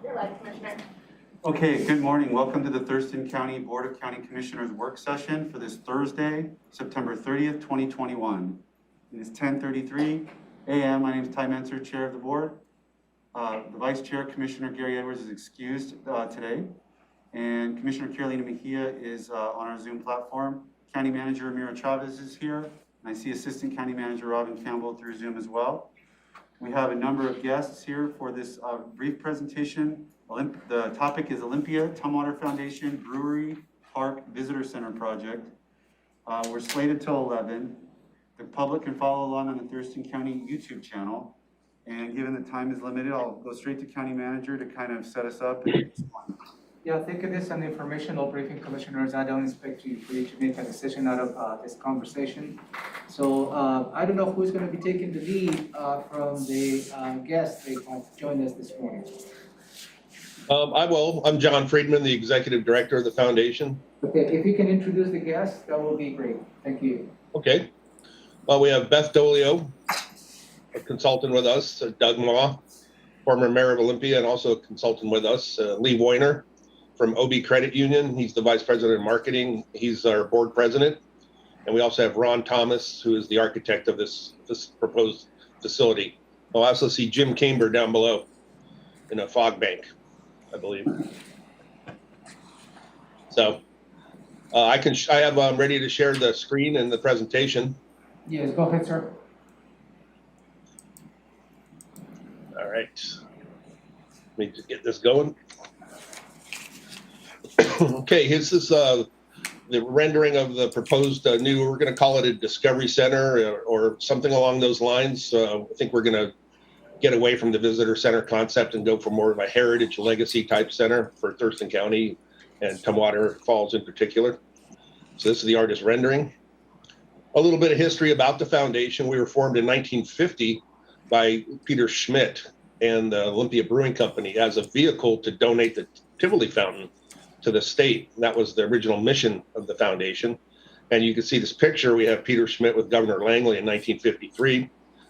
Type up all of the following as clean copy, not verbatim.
You're live, Commissioner. Okay, good morning. Welcome to the Thurston County Board of County Commissioners work session for this Thursday, September 30th, 2021. It is 10:33 a.m. My name is Ty Menser, Chair of the Board. The Vice Chair, Commissioner Gary Edwards, is excused today. And Commissioner Carolina Mejia is on our Zoom platform. County Manager Amira Chavez is here. And I see Assistant County Manager Robin Campbell through Zoom as well. We have a number of guests here for this brief presentation. The topic is Olympia, Tumwater Foundation, Brewery Park Visitor Center Project. We're slated till 11. The public can follow along on the Thurston County YouTube channel. And given the time is limited, I'll go straight to County Manager to kind of set us up. Yeah, thank you. This is an informational briefing, Commissioners. I don't expect you for you to make a decision out of this conversation. So I don't know who's going to be taking the lead from the guests that have joined us this morning. I will. I'm John Friedman, the Executive Director of the Foundation. Okay, if you can introduce the guests, that will be great. Thank you. Okay. Well, we have Beth Dolio, a consultant with us, Doug Ma, former mayor of Olympia and also a consultant with us, Lee Weiner from OB Credit Union. He's the Vice President of Marketing. He's our board president. And we also have Ron Thomas, who is the architect of this proposed facility. I'll also see Jim Camber down below in a fog bank, I believe. So I have ready to share the screen and the presentation. Yes, go ahead, sir. All right. Let me just get this going. Okay, this is the rendering of the proposed new, we're going to call it a Discovery Center or something along those lines. I think we're going to get away from the visitor center concept and go for more of a heritage legacy type center for Thurston County and Tumwater Falls in particular. So this is the artist rendering. A little bit of history about the foundation. We were formed in 1950 by Peter Schmidt and the Olympia Brewing Company as a vehicle to donate the Tivoli fountain to the state. That was the original mission of the foundation. And you can see this picture. We have Peter Schmidt with Governor Langley in 1953.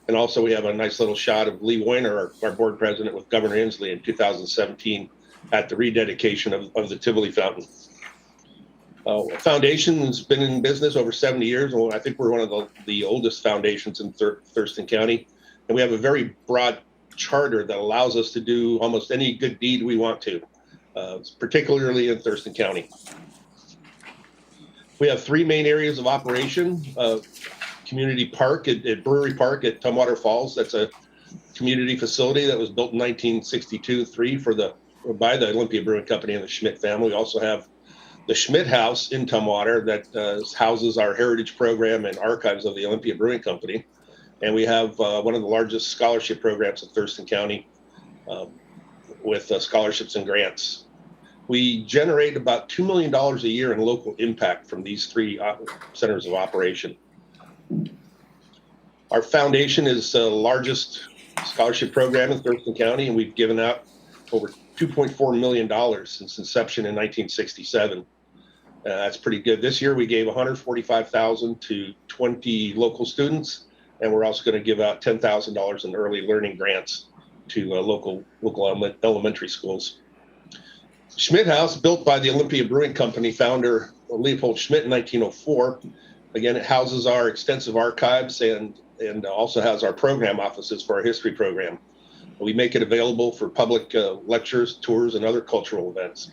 And also we have a nice little shot of Lee Weiner, our board president, with Governor Inslee in 2017 at the rededication of the Tivoli fountain. Foundation has been in business over 70 years. And I think we're one of the oldest foundations in Thurston County. And we have a very broad charter that allows us to do almost any good deed we want to, particularly in Thurston County. We have three main areas of operation. Community Park at Brewery Park at Tumwater Falls. That's a community facility that was built in 1962-3 by the Olympia Brewing Company and the Schmidt family. We also have the Schmidt House in Tumwater that houses our heritage program and archives of the Olympia Brewing Company. And we have one of the largest scholarship programs in Thurston County with scholarships and grants. We generate about $2 million a year in local impact from these three centers of operation. Our foundation is the largest scholarship program in Thurston County, and we've given out over $2.4 million since inception in 1967. That's pretty good. This year we gave $145,000 to 20 local students, and we're also going to give out $10,000 in early learning grants to local elementary schools. Schmidt House, built by the Olympia Brewing Company founder Leopold Schmidt in 1904. Again, it houses our extensive archives and also has our program offices for our history program. We make it available for public lectures, tours, and other cultural events.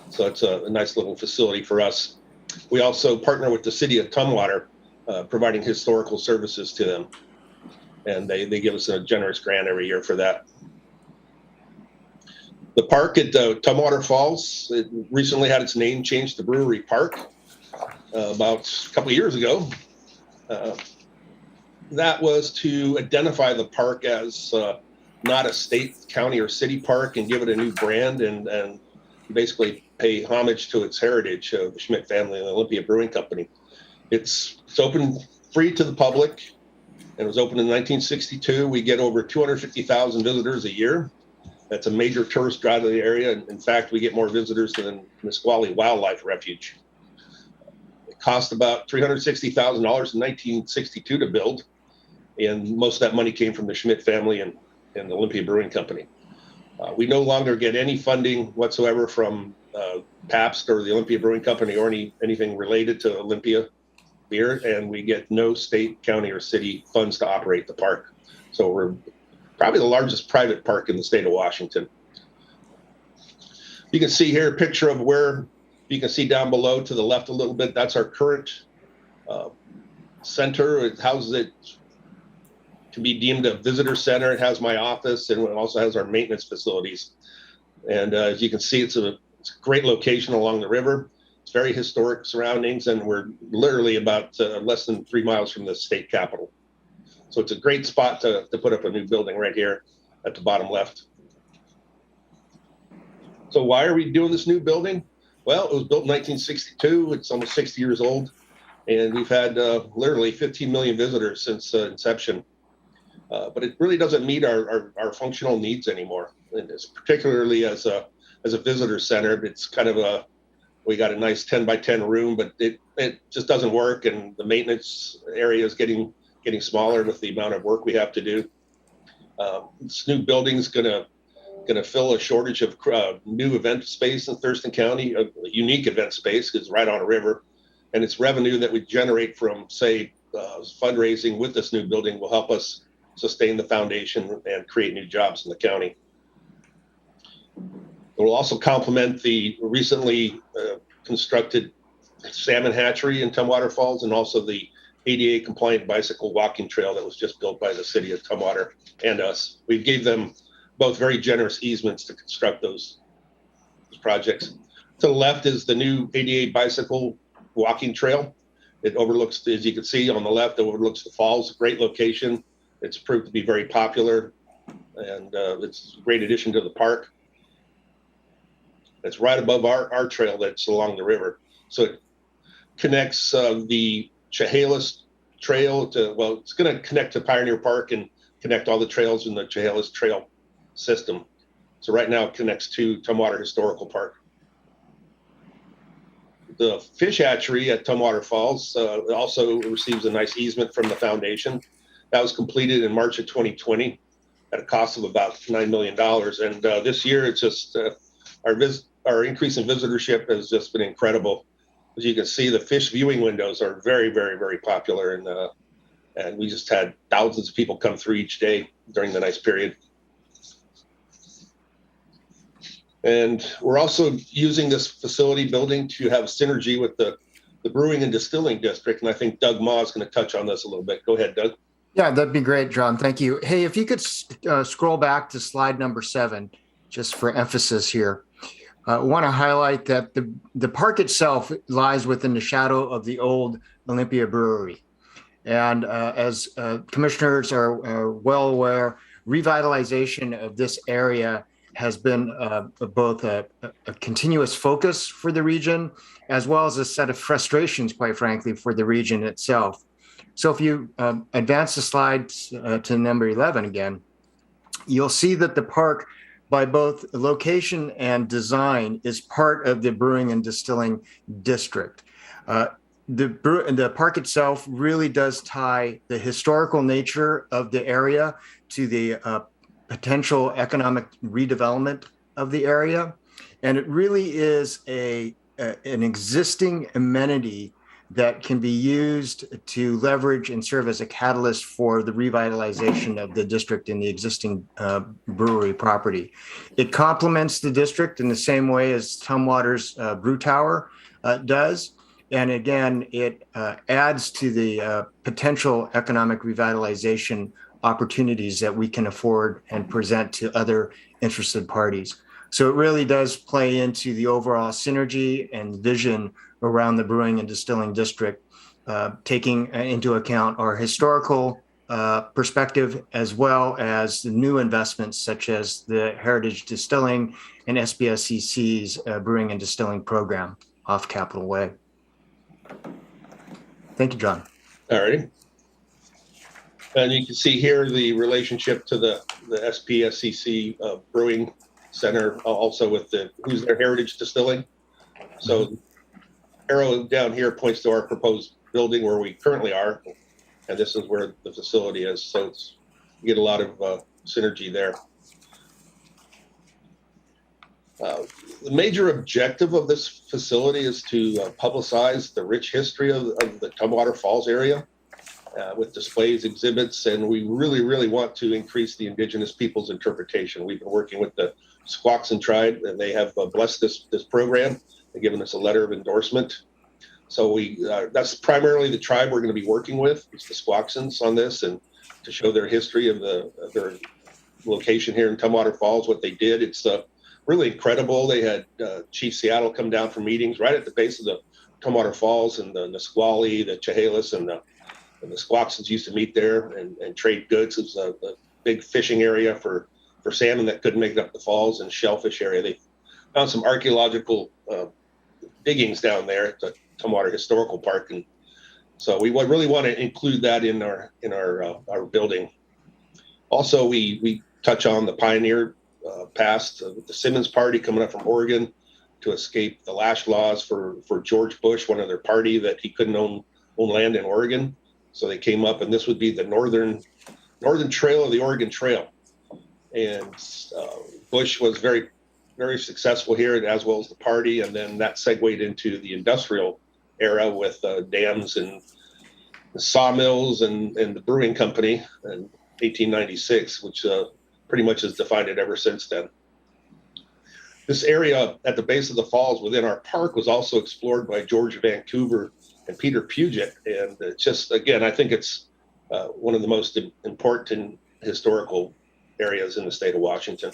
So it's a nice little facility for us. We also partner with the city of Tumwater, providing historical services to them. And they give us a generous grant every year for that. The park at Tumwater Falls, it recently had its name changed to Brewery Park about a couple of years ago. That was to identify the park as not a state, county, or city park and give it a new brand and basically pay homage to its heritage of the Schmidt family and the Olympia Brewing Company. It's open free to the public. It was opened in 1962. We get over 250,000 visitors a year. That's a major tourist drive to the area. In fact, we get more visitors than Nisqually Wildlife Refuge. cost about $360,000 in 1962 to build, and most of that money came from the Schmidt family and the Olympia Brewing Company. We no longer get any funding whatsoever from Pabst or the Olympia Brewing Company or anything related to Olympia beer, and we get no state, county, or city funds to operate the park. So we're probably the largest private park in the state of Washington. You can see here a picture of where you can see down below to the left a little bit. That's our current center. It houses it to be deemed a visitor center. It has my office, and it also has our maintenance facilities. And as you can see, it's a great location along the river. It's very historic surroundings, and we're literally about less than 3 miles from the state capitol. So it's a great spot to put up a new building right here at the bottom left. So why are we doing this new building? Well, it was built in 1962. It's almost 60 years old, and we've had literally 15 million visitors since inception. But it really doesn't meet our functional needs anymore. And it's particularly as a visitor center, it's kind of we got a nice 10 by 10 room, but it just doesn't work. And the maintenance area is getting smaller with the amount of work we have to do. This new building is gonna fill a shortage of new event space in Thurston County, a unique event space because it's right on a river. And it's revenue that we generate from, say, fundraising with this new building will help us sustain the foundation and create new jobs in the county. It will also complement the recently constructed salmon hatchery in Tumwater Falls, and also the ADA compliant bicycle walking trail that was just built by the city of Tumwater and us. We gave them both very generous easements to construct those projects. To the left is the new ADA bicycle walking trail. It overlooks, as you can see on the left, it overlooks the falls. Great location. It's proved to be very popular, and it's a great addition to the park. It's right above our trail that's along the river. So it connects the Chehalis Trail to, well, it's going to connect to Pioneer Park and connect all the trails in the Chehalis Trail system. So right now it connects to Tumwater Historical Park. The fish hatchery at Tumwater Falls also receives a nice easement from the foundation. That was completed in March of 2020 at a cost of about $9 million. And this year, it's just our increase in visitorship has just been incredible. As you can see, the fish viewing windows are very, very, very popular. And we just had thousands of people come through each day during the nice period. And we're also using this facility building to have synergy with the Brewing and Distilling District. And I think Doug Ma is going to touch on this a little bit. Go ahead, Doug. Yeah, that'd be great, John. Thank you. Hey, if you could scroll back to slide number 7, just for emphasis here. I want to highlight that the park itself lies within the shadow of the old Olympia Brewery. And as commissioners are well aware, revitalization of this area has been both a continuous focus for the region, as well as a set of frustrations, quite frankly, for the region itself. So if you advance the slides to number 11 again, you'll see that the park, by both location and design, is part of the Brewing and Distilling District. The park itself really does tie the historical nature of the area to the potential economic redevelopment of the area. And it really is an existing amenity that can be used to leverage and serve as a catalyst for the revitalization of the district in the existing brewery property. It complements the district in the same way as Tumwater's brew tower does. And again, it adds to the potential economic revitalization opportunities that we can afford and present to other interested parties. So it really does play into the overall synergy and vision around the Brewing and Distilling District, taking into account our historical perspective, as well as the new investments such as the Heritage Distilling and SBSCC's Brewing and Distilling program off Capitol Way. Thank you, John. All righty. And you can see here the relationship to the SPSCC Brewing Center, also with who's their Heritage Distilling. So arrow down here points to our proposed building where we currently are, and this is where the facility is. So you get a lot of synergy there. The major objective of this facility is to publicize the rich history of the Tumwater Falls area with displays, exhibits, and we really want to increase the indigenous people's interpretation. We've been working with the Squaxin tribe, and they have blessed this program and given us a letter of endorsement. So that's primarily the tribe we're going to be working with. It's the Squaxins on this, and to show their history of their location here in Tumwater Falls, what they did. It's really incredible. They had Chief Seattle come down for meetings right at the base of the Tumwater Falls, and the Nisqually, the Chehalis, and the Squaxins used to meet there and trade goods. It was a big fishing area for salmon that couldn't make it up the falls, and shellfish area. They found some archaeological diggings down there at the Tumwater Historical Park, and so we really want to include that in our building. Also, we touch on the pioneer past with the Simmons Party coming up from Oregon to escape the Lash laws for George Bush, one of their party, that he couldn't own land in Oregon. So they came up, and this would be the northern trail of the Oregon Trail. And Bush was very successful here, as well as the party. And then that segued into the industrial era with dams and the sawmills and the brewing company in 1896, which pretty much has defined it ever since then. This area at the base of the falls within our park was also explored by George Vancouver and Peter Puget. And it's just, again, I think it's one of the most important historical areas in the state of Washington.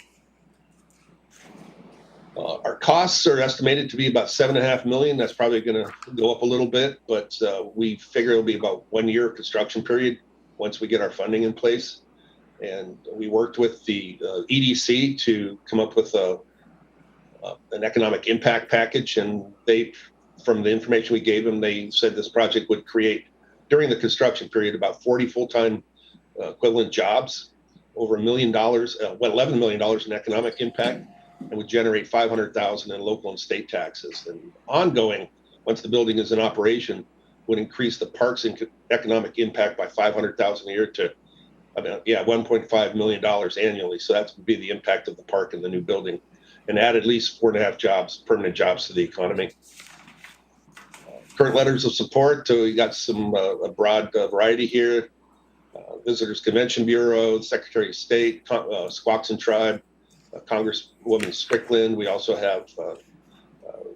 Our costs are estimated to be about $7.5 million. That's probably going to go up a little bit, but we figure it'll be about 1 year construction period once we get our funding in place. And we worked with the EDC to come up with an economic impact package, and from the information we gave them, they said this project would create, during the construction period, about 40 full-time equivalent jobs, over $1 million, $11 million in economic impact, and would generate $500,000 in local and state taxes. And ongoing, once the building is in operation, would increase the park's economic impact by $500,000 a year to $1.5 million annually. So that would be the impact of the park in the new building, and add at least 4.5 jobs, permanent jobs to the economy. Current letters of support, so we got some a broad variety here. Visitors Convention Bureau, the Secretary of State, Squaxin Tribe, Congresswoman Strickland. We also have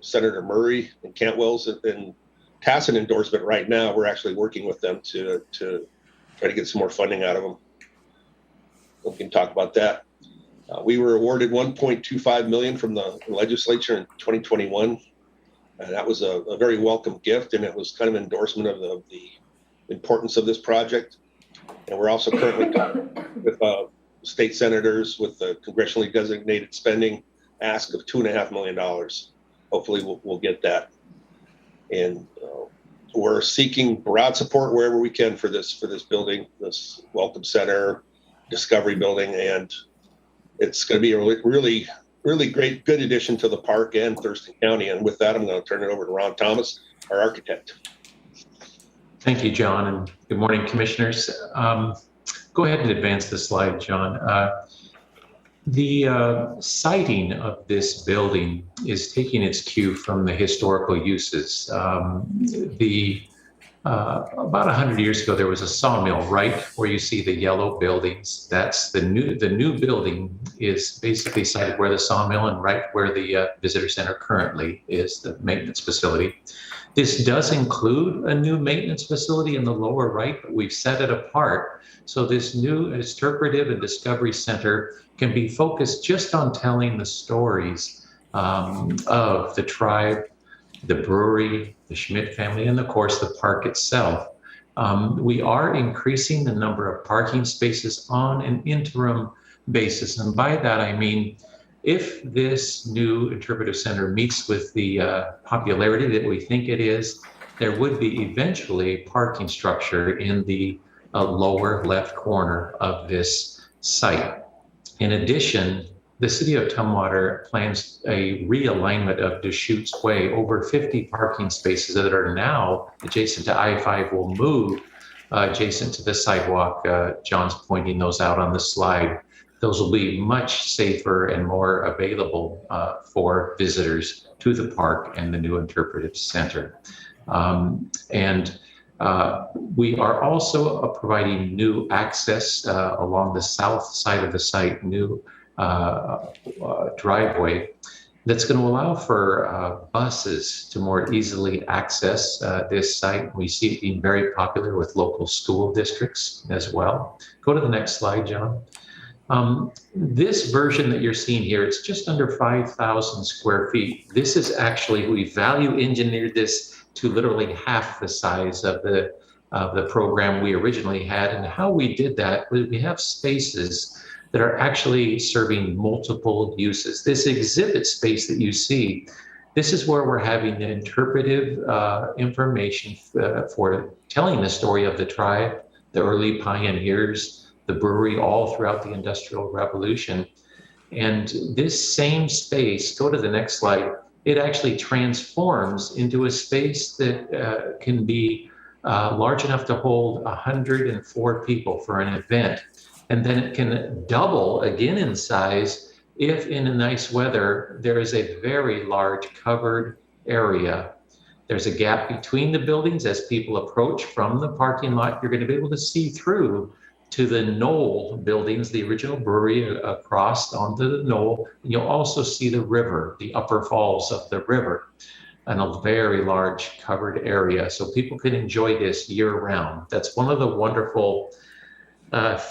Senator Murray and Cantwell's in tacit endorsement right now. We're actually working with them to try to get some more funding out of them. We can talk about that. We were awarded $1.25 million from the legislature in 2021. And that was a very welcome gift, and it was kind of an endorsement of the importance of this project. And we're also currently talking with state senators with the congressionally designated spending ask of $2.5 million. Hopefully we'll get that. And we're seeking broad support wherever we can for this building, this Welcome Center, Discovery Building, and it's going to be a really great, good addition to the park and Thurston County. And with that, I'm going to turn it over to Ron Thomas, our architect. Thank you, John, and good morning, commissioners. Go ahead and advance the slide, John. The siting of this building is taking its cue from the historical uses. About 100 years ago, there was a sawmill right where you see the yellow buildings. That's the new building is basically sited where the sawmill and right where the visitor center currently is, the maintenance facility. This does include a new maintenance facility in the lower right, but we've set it apart. So this new interpretive and discovery center can be focused just on telling the stories of the tribe, the brewery, the Schmidt family, and of course the park itself. We are increasing the number of parking spaces on an interim basis. And by that, I mean, if this new interpretive center meets with the popularity that we think it is, there would be eventually a parking structure in the lower left corner of this site. In addition, the city of Tumwater plans a realignment of Deschutes Way. Over 50 parking spaces that are now adjacent to I-5 will move adjacent to the sidewalk. John's pointing those out on the slide. Those will be much safer and more available for visitors to the park and the new interpretive center. We are also providing new access along the south side of the site, new driveway that's going to allow for buses to more easily access this site. We see it being very popular with local school districts as well. Go to the next slide, John. This version that you're seeing here, it's just under 5,000 square feet. This is actually, we value engineered this to literally half the size of the program we originally had. And how we did that, we have spaces that are actually serving multiple uses. This exhibit space that you see, this is where we're having the interpretive information for telling the story of the tribe, the early pioneers, the brewery, all throughout the Industrial Revolution. And this same space, go to the next slide, it actually transforms into a space that can be large enough to hold 104 people for an event. And then it can double again in size if in a nice weather, there is a very large covered area. There's a gap between the buildings. As people approach from the parking lot, you're going to be able to see through to the knoll buildings, the original brewery across onto the knoll. You'll also see the river, the upper falls of the river, and a very large covered area. So people can enjoy this year round. That's one of the wonderful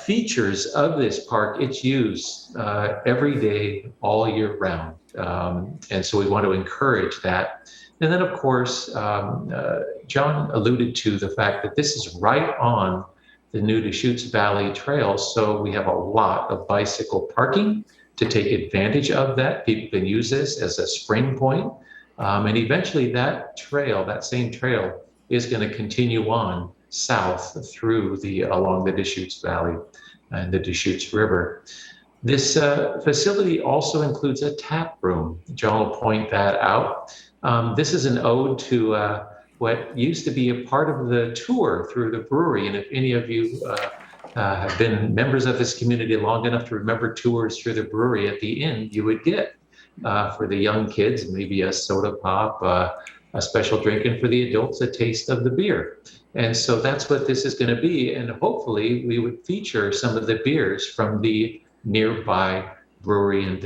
features of this park. It's used every day, all year round. And so we want to encourage that. And then of course, John alluded to the fact that this is right on the new Deschutes Valley Trail. So we have a lot of bicycle parking to take advantage of that. People can use this as a spring point. And eventually that trail, that same trail, is going to continue on south through along the Deschutes Valley and the Deschutes River. This facility also includes a tap room. John will point that out. This is an ode to what used to be a part of the tour through the brewery. And if any of you have been members of this community long enough to remember tours through the brewery, at the end you would get for the young kids maybe a soda pop, a special drink, and for the adults a taste of the beer. And so that's what this is going to be. And hopefully we would feature some of the beers from the nearby brewery and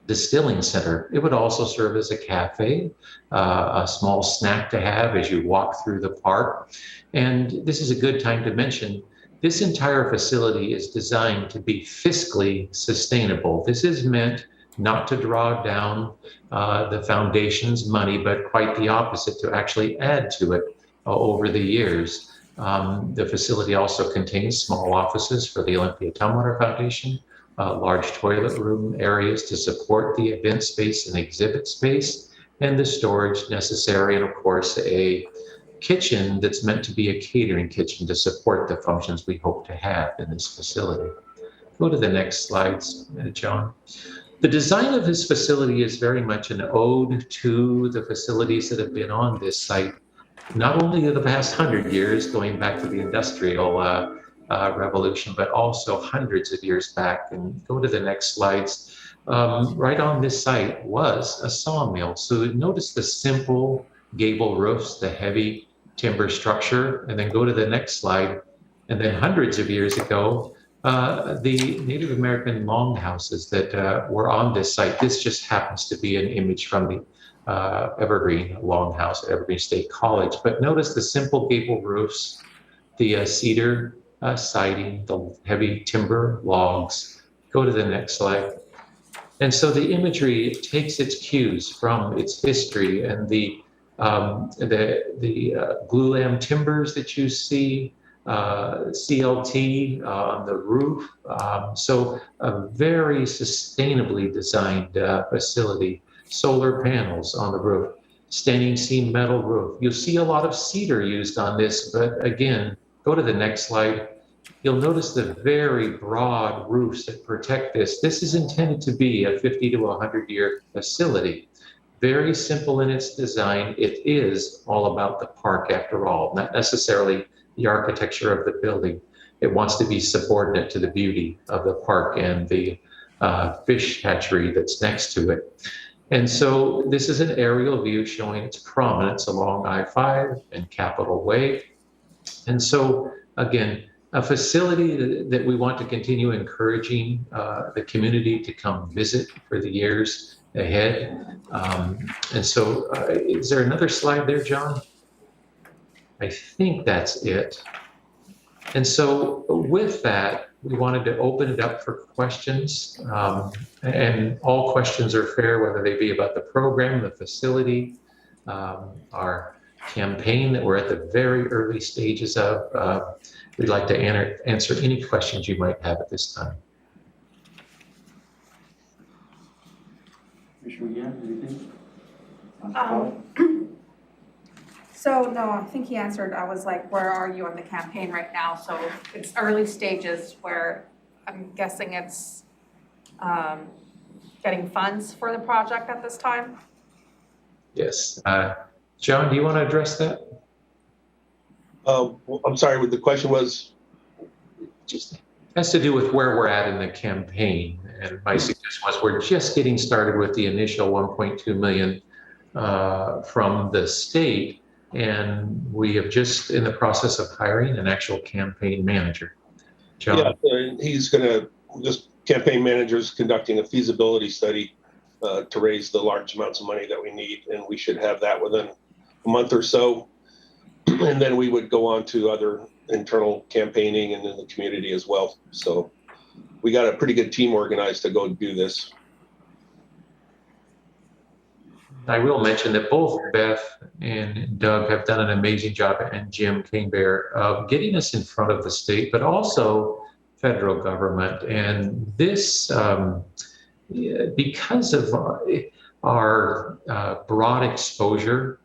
distilling center. It would also serve as a cafe, a small snack to have as you walk through the park. And this is a good time to mention, this entire facility is designed to be fiscally sustainable. This is meant not to draw down the foundation's money, but quite the opposite, to actually add to it over the years. The facility also contains small offices for the Olympia Tumwater Foundation, large toilet room areas to support the event space and exhibit space, and the storage necessary, and of course a kitchen that's meant to be a catering kitchen to support the functions we hope to have in this facility. Go to the next slides, John. The design of this facility is very much an ode to the facilities that have been on this site, not only in the past 100 years, going back to the Industrial Revolution, but also hundreds of years back. And go to the next slides. Right on this site was a sawmill. So notice the simple gable roofs, the heavy timber structure, and then go to the next slide. And then hundreds of years ago, the Native American longhouses that were on this site. This just happens to be an image from the Evergreen Longhouse at Evergreen State College. But notice the simple gable roofs, the cedar siding, the heavy timber logs. Go to the next slide. And so the imagery takes its cues from its history, and the glulam timbers that you see, CLT on the roof. So a very sustainably designed facility. Solar panels on the roof, standing seam metal roof. You'll see a lot of cedar used on this, but again, go to the next slide. you'll notice the very broad roofs that protect this. This is intended to be a 50 to 100-year facility. Very simple in its design. It is all about the park after all, not necessarily the architecture of the building. It wants to be subordinate to the beauty of the park and the fish hatchery that's next to it. And so this is an aerial view showing its prominence along I-5 and Capitol Way. And so, again, a facility that we want to continue encouraging the community to come visit for the years ahead. And so, is there another slide there, John? I think that's it. And so with that, we wanted to open it up for questions. And all questions are fair, whether they be about the program, the facility, our campaign that we're at the very early stages of. We'd like to answer any questions you might have at this time. Commissioner, anything? So no, I think he answered. I was like, where are you on the campaign right now? So it's early stages where I'm guessing it's getting funds for the project at this time. Yes. John, do you want to address that? I'm sorry, what the question was? Just has to do with where we're at in the campaign. And my suggestion was we're just getting started with the initial 1.2 million from the state. And we have just in the process of hiring an actual campaign manager. John? Yeah, this campaign manager is conducting a feasibility study to raise the large amounts of money that we need. And we should have that within a month or so. And then we would go on to other internal campaigning and in the community as well. So we got a pretty good team organized to go do this. I will mention that both Beth and Doug have done an amazing job, and Jim Canebear, of getting us in front of the state, but also federal government. And this, because of our broad exposure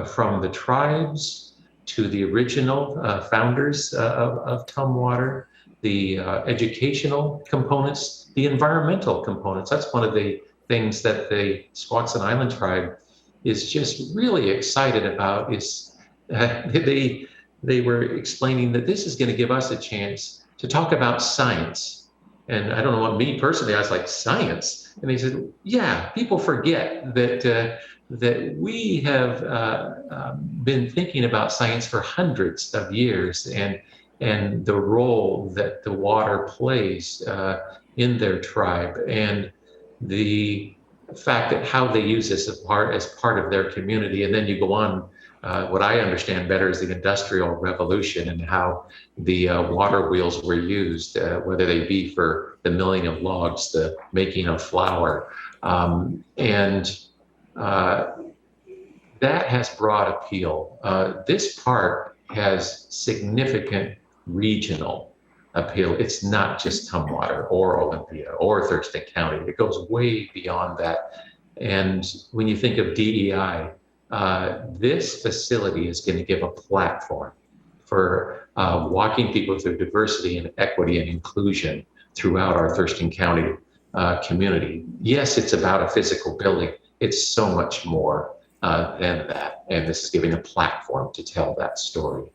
from the tribes to the original founders of Tumwater, the educational components, the environmental components. That's one of the things that the Squaxin Island tribe is just really excited about. Is they were explaining that this is going to give us a chance to talk about science. And I don't know, what me personally, I was like, science? And they said, yeah, people forget that that we have been thinking about science for hundreds of years, and the role that the water plays in their tribe, and the fact that how they use this as part of their community. And then you go on, what I understand better is the Industrial Revolution and how the water wheels were used, whether they be for the milling of logs, the making of flour. That has broad appeal. This park has significant regional appeal. It's not just Tumwater or Olympia or Thurston County. It goes way beyond that. And when you think of DEI, this facility is going to give a platform for walking people through diversity and equity and inclusion throughout our Thurston County community. Yes, it's about a physical building. It's so much more than that. And this is giving a platform to tell that story.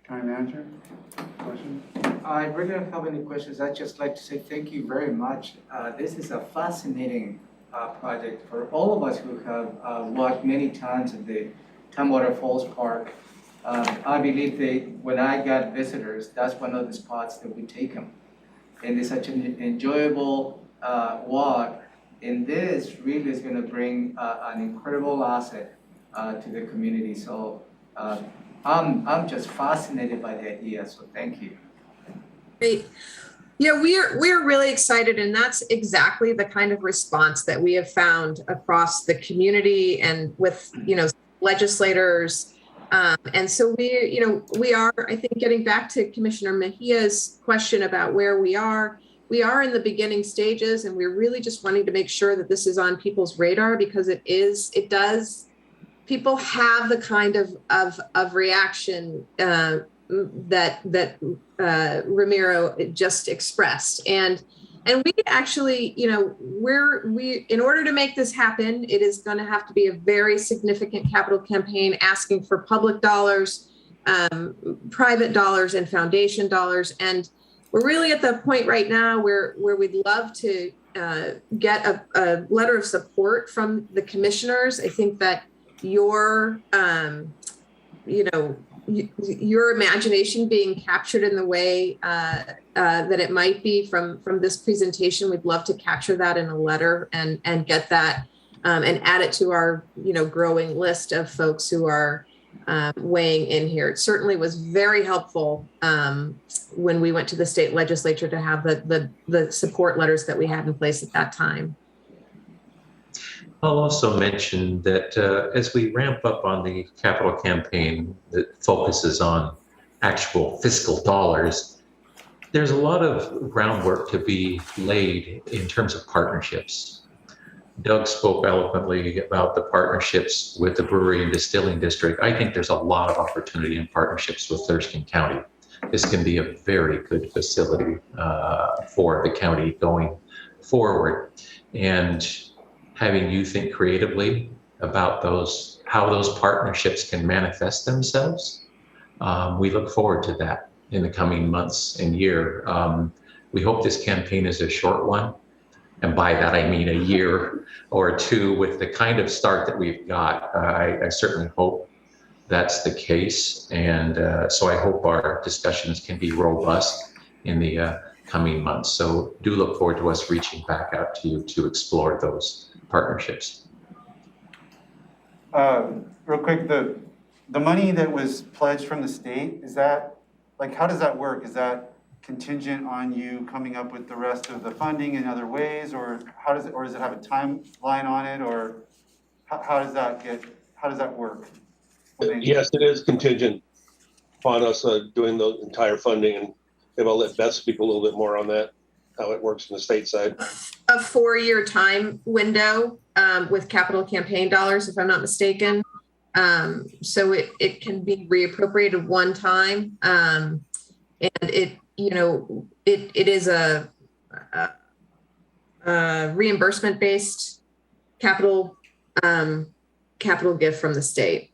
County Manager, questions? I really don't have any questions. I'd just like to say thank you very much. This is a fascinating project for all of us who have walked many times at the Tumwater Falls Park. I believe when I got visitors, that's one of the spots that we take them. And it's such an enjoyable walk. And this really is going to bring an incredible asset to the community. So I'm just fascinated by the idea. So thank you. Great. Yeah, we're really excited, and that's exactly the kind of response that we have found across the community and with legislators. And so we are, I think, getting back to Commissioner Mejia's question about where we are. We are in the beginning stages, and we're really just wanting to make sure that this is on people's radar, because people have the kind of reaction that Ramiro just expressed. And we actually, we in order to make this happen, it is going to have to be a very significant capital campaign asking for public dollars, private dollars, and foundation dollars. And we're really at the point right now where we'd love to get a letter of support from the commissioners. I think that your imagination being captured in the way that it might be from this presentation, we'd love to capture that in a letter and get that and add it to our growing list of folks who are weighing in here. It certainly was very helpful when we went to the state legislature to have the support letters that we had in place at that time. I'll also mention that as we ramp up on the capital campaign that focuses on actual fiscal dollars, there's a lot of groundwork to be laid in terms of partnerships. Doug spoke eloquently about the partnerships with the brewery and distilling district. I think there's a lot of opportunity in partnerships with Thurston County. This can be a very good facility for the county going forward. And having you think creatively about how those partnerships can manifest themselves, we look forward to that in the coming months and year. We hope this campaign is a short one. And by that, I mean a year or two with the kind of start that we've got. I certainly hope that's the case. And so I hope our discussions can be robust in the coming months. So do look forward to us reaching back out to you to explore those partnerships. Real quick, the money that was pledged from the state, is that, like, how does that work? Is that contingent on you coming up with the rest of the funding in other ways, or does it have a timeline on it, or how does that work? Yes, it is contingent upon us doing the entire funding, and maybe I'll let Beth speak a little bit more on that, how it works from the state side. A 4-year time window with capital campaign dollars, if I'm not mistaken. So it can be reappropriated one time, and it is a reimbursement based capital gift from the state.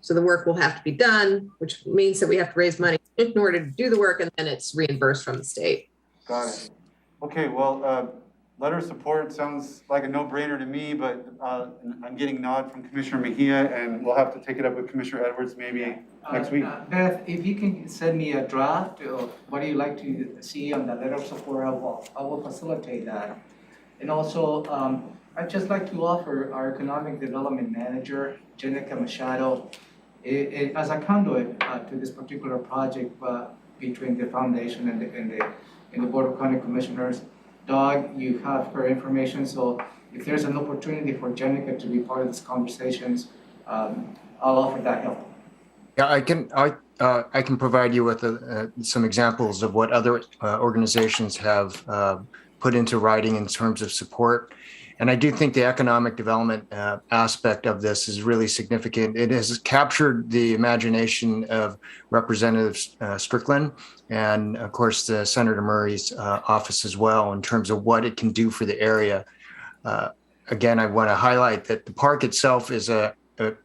So the work will have to be done, which means that we have to raise money in order to do the work, and then it's reimbursed from the state. Got it. Okay, well, letter of support sounds like a no-brainer to me, but I'm getting a nod from Commissioner Mejia, and we'll have to take it up with Commissioner Edwards maybe next week. Beth, if you can send me a draft of what do you like to see on the letter of support, I will facilitate that. And also, I'd just like to offer our economic development manager, Jenica Machado, as a conduit to this particular project between the foundation and the Board of County Commissioners. Doug, you have her information, so if there's an opportunity for Jenica to be part of these conversations, I'll offer that help. Yeah, I can provide you with some examples of what other organizations have put into writing in terms of support. And I do think the economic development aspect of this is really significant. It has captured the imagination of Representative Strickland and, of course, Senator Murray's office as well in terms of what it can do for the area. Again, I want to highlight that the park itself is a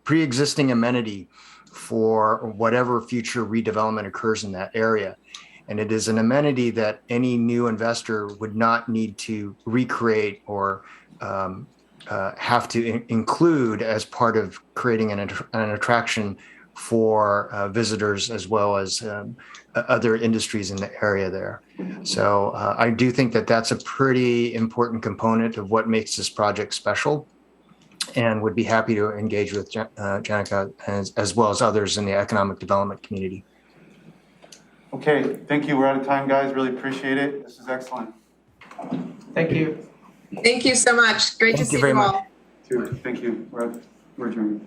pre-existing amenity for whatever future redevelopment occurs in that area. And it is an amenity that any new investor would not need to recreate or have to include as part of creating an attraction for visitors as well as other industries in the area there. So I do think that that's a pretty important component of what makes this project special, and would be happy to engage with Jenica as well as others in the economic development community. Okay, thank you. We're out of time, guys. Really appreciate it. This is excellent. Thank you. Thank you so much. Great to see you all. Thank you. We're adjourned.